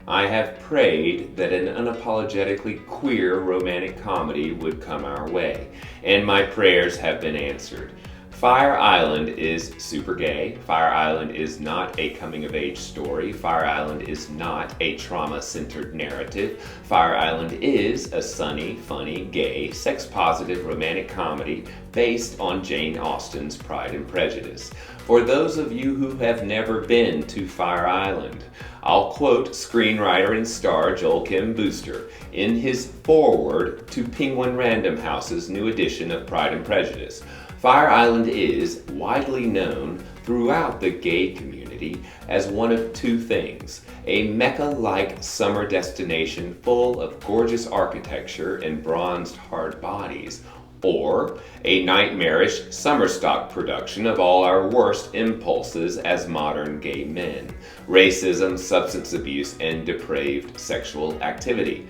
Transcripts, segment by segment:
I have prayed that an unapologetically queer romantic comedy would come our way, and my prayers have been answered. Fire Island is super gay. Fire Island is not a coming-of-age story. Fire Island is not a trauma-centered narrative. Fire Island is a sunny, funny, gay, sex-positive romantic comedy based on Jane Austen's Pride and Prejudice. For those of you who have never been to Fire Island, I'll quote screenwriter and star Joel Kim Booster in his foreword to Penguin Random House's new edition of Pride and Prejudice. Fire Island is widely known throughout the gay community as one of two things: a Mecca-like summer destination full of gorgeous architecture and bronzed hard bodies, or a nightmarish summer stock production of all our worst impulses as modern gay men: racism, substance abuse, and depraved sexual activity.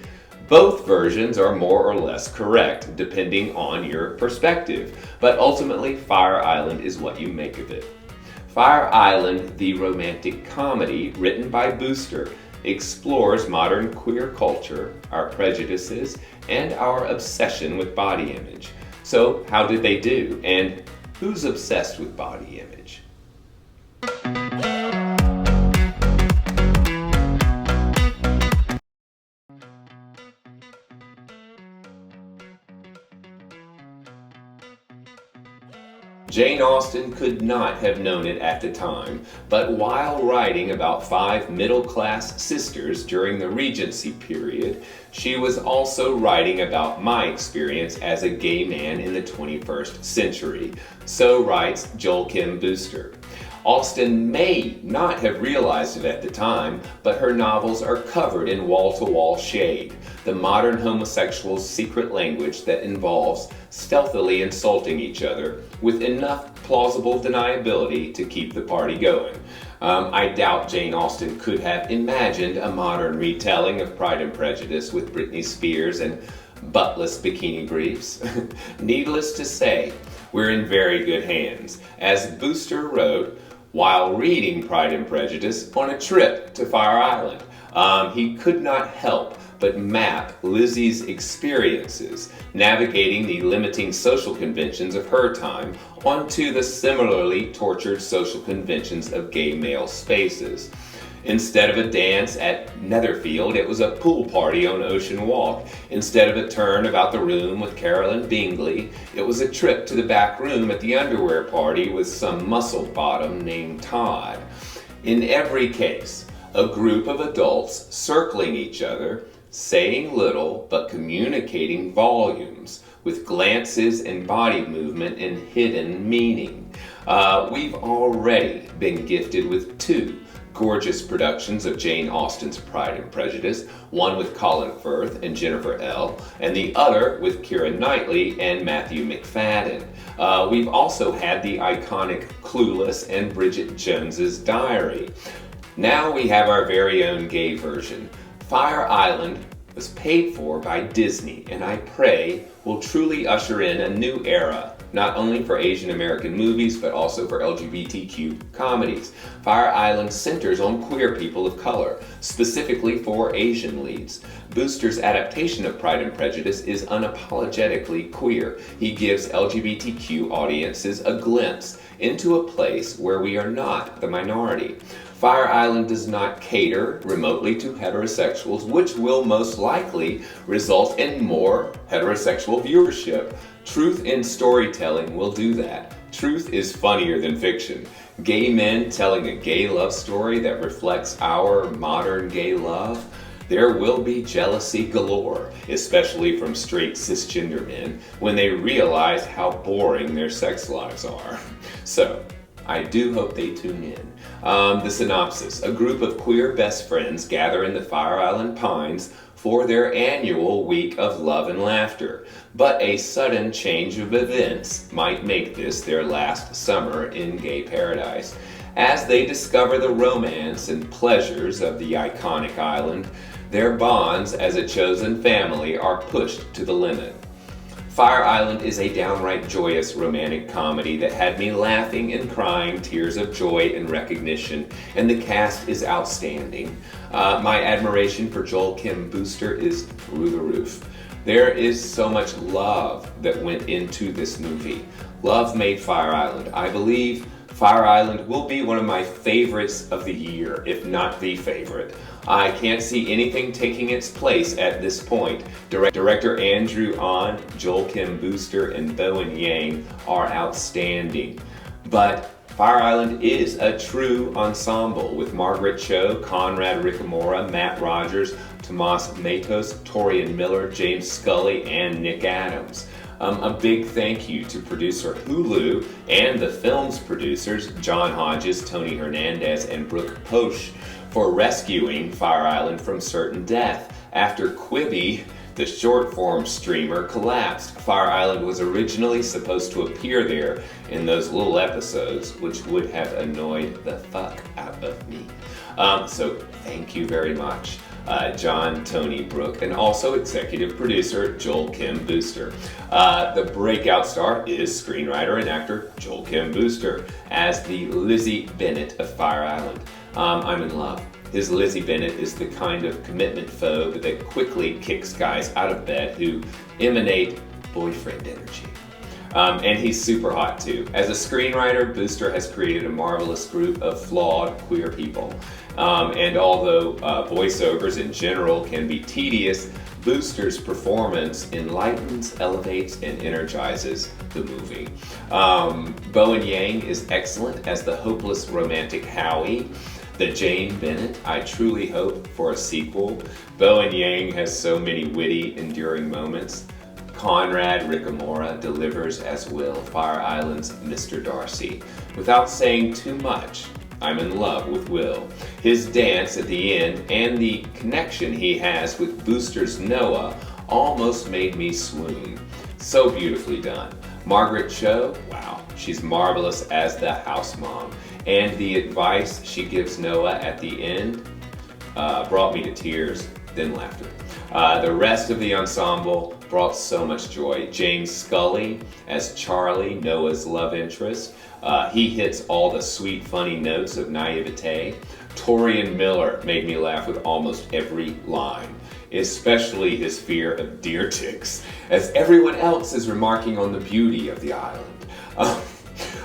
Both versions are more or less correct, depending on your perspective, but ultimately Fire Island is what you make of it. Fire Island, the romantic comedy written by Booster, explores modern queer culture, our prejudices, and our obsession with body image. So, how did they do? And who's obsessed with body image? Jane Austen could not have known it at the time, but while writing about five middle-class sisters during the Regency period, she was also writing about my experience as a gay man in the 21st century. So writes Joel Kim Booster. Austen may not have realized it at the time, but her novels are covered in wall-to-wall shade, the modern homosexual's secret language that involves stealthily insulting each other with enough plausible deniability to keep the party going. I doubt Jane Austen could have imagined a modern retelling of Pride and Prejudice with Britney Spears and buttless bikini briefs. Needless to say, we're in very good hands. As Booster wrote, while reading Pride and Prejudice on a trip to Fire Island, he could not help but map Lizzie's experiences navigating the limiting social conventions of her time onto the similarly tortured social conventions of gay male spaces. Instead of a dance at Netherfield, it was a pool party on Ocean Walk. Instead of a turn about the room with Carolyn Bingley, it was a trip to the back room at the underwear party with some muscle bottom named Todd. In every case, a group of adults circling each other, saying little but communicating volumes with glances and body movement and hidden meaning. We've already been gifted with two gorgeous productions of Jane Austen's Pride and Prejudice, one with Colin Firth and Jennifer L., and the other with Keira Knightley and Matthew McFadden. We've also had the iconic Clueless and Bridget Jones's Diary. Now we have our very own gay version. Fire Island was paid for by Disney, and I pray will truly usher in a new era, not only for Asian American movies, but also for LGBTQ comedies. Fire Island centers on queer people of color, specifically for Asian leads. Booster's adaptation of Pride and Prejudice is unapologetically queer. He gives LGBTQ audiences a glimpse into a place where we are not the minority. Fire Island does not cater remotely to heterosexuals, which will most likely result in more heterosexual viewership. Truth in storytelling will do that. Truth is funnier than fiction. Gay men telling a gay love story that reflects our modern gay love, there will be jealousy galore, especially from straight cisgender men, when they realize how boring their sex lives are. So, I do hope they tune in. The synopsis: a group of queer best friends gather in the Fire Island Pines for their annual week of love and laughter. But a sudden change of events might make this their last summer in gay paradise. As they discover the romance and pleasures of the iconic island, their bonds as a chosen family are pushed to the limit. Fire Island is a downright joyous romantic comedy that had me laughing and crying tears of joy and recognition, and the cast is outstanding. My admiration for Joel Kim Booster is through the roof. There is so much love that went into this movie. Love made Fire Island. I believe Fire Island will be one of my favorites of the year, if not the favorite. I can't see anything taking its place at this point. Director Andrew Ahn, Joel Kim Booster, and Bowen Yang are outstanding. But Fire Island is a true ensemble with Margaret Cho, Conrad Ricamora, Matt Rogers, Tomas Matos, Torian Miller, James Scully, and Nick Adams. A big thank you to producer Hulu and the film's producers, John Hodges, Tony Hernandez, and Brooke Posh, for rescuing Fire Island from certain death. After Quibi, the short-form streamer, collapsed, Fire Island was originally supposed to appear there in those little episodes, which would have annoyed the fuck out of me. So thank you very much. John, Tony, Brooke, and also executive producer Joel Kim Booster. The breakout star is screenwriter and actor Joel Kim Booster as the Lizzie Bennett of Fire Island. I'm in love. His Lizzie Bennett is the kind of commitment phobe that quickly kicks guys out of bed who emanate boyfriend energy. And he's super hot too. As a screenwriter, Booster has created a marvelous group of flawed queer people. And although voiceovers in general can be tedious, Booster's performance enlightens, elevates, and energizes the movie. Bowen Yang is excellent as the hopeless romantic Howie. The Jane Bennett, I truly hope for a sequel. Bowen Yang has so many witty, enduring moments. Conrad Ricamora delivers as Will, Fire Island's Mr. Darcy. Without saying too much, I'm in love with Will. His dance at the end and the connection he has with Booster's Noah almost made me swoon. So beautifully done. Margaret Cho, wow, she's marvelous as the house mom. And the advice she gives Noah at the end brought me to tears, then laughter. The rest of the ensemble brought so much joy. James Scully as Charlie, Noah's love interest. He hits all the sweet, funny notes of naivete. Torian Miller made me laugh with almost every line, especially his fear of deer ticks, as everyone else is remarking on the beauty of the island.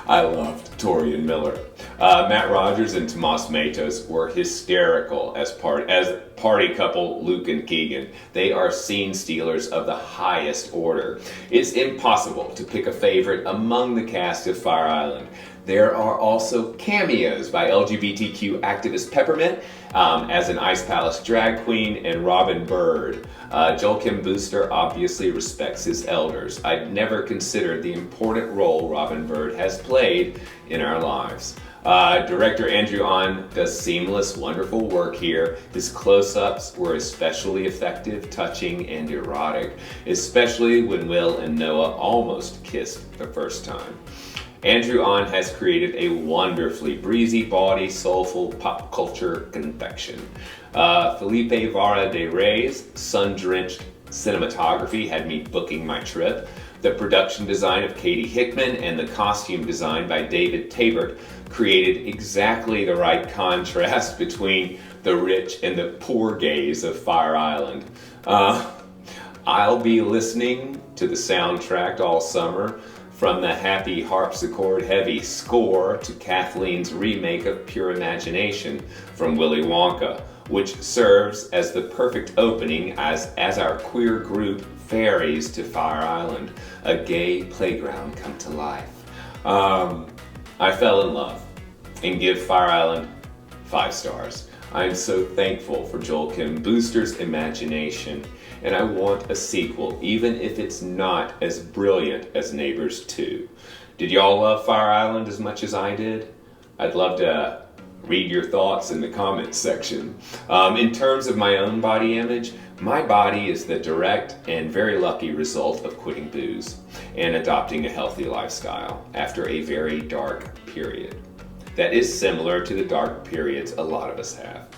I loved Torian Miller. Matt Rogers and Tomas Matos were hysterical as party couple Luke and Keegan. They are scene stealers of the highest order. It's impossible to pick a favorite among the cast of Fire Island. There are also cameos by LGBTQ activist Peppermint as an Ice Palace drag queen, and Robin Bird. Joel Kim Booster obviously respects his elders. I'd never considered the important role Robin Bird has played in our lives. Director Andrew Ahn does seamless, wonderful work here. His close-ups were especially effective, touching, and erotic, especially when Will and Noah almost kissed the first time. Andrew Ahn has created a wonderfully breezy, bawdy, soulful pop culture confection. Felipe Vara de Rey's sun-drenched cinematography had me booking my trip. The production design of Katie Hickman and the costume design by David Tabert created exactly the right contrast between the rich and the poor gaze of Fire Island. I'll be listening to the soundtrack all summer, from the happy harpsichord-heavy score to Kathleen's remake of Pure Imagination from Willy Wonka, which serves as the perfect opening as our queer group ferries to Fire Island, a gay playground come to life. I fell in love and give Fire Island 5 stars. I am so thankful for Joel Kim Booster's imagination, and I want a sequel, even if it's not as brilliant as Neighbors 2. Did y'all love Fire Island as much as I did? I'd love to read your thoughts in the comments section. In terms of my own body image, my body is the direct and very lucky result of quitting booze and adopting a healthy lifestyle after a very dark period. That is similar to the dark periods a lot of us have.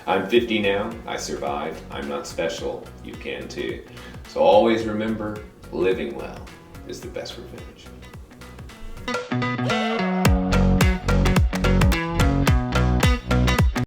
I'm 50 now, I survived, I'm not special, you can too. So always remember, living well is the best revenge.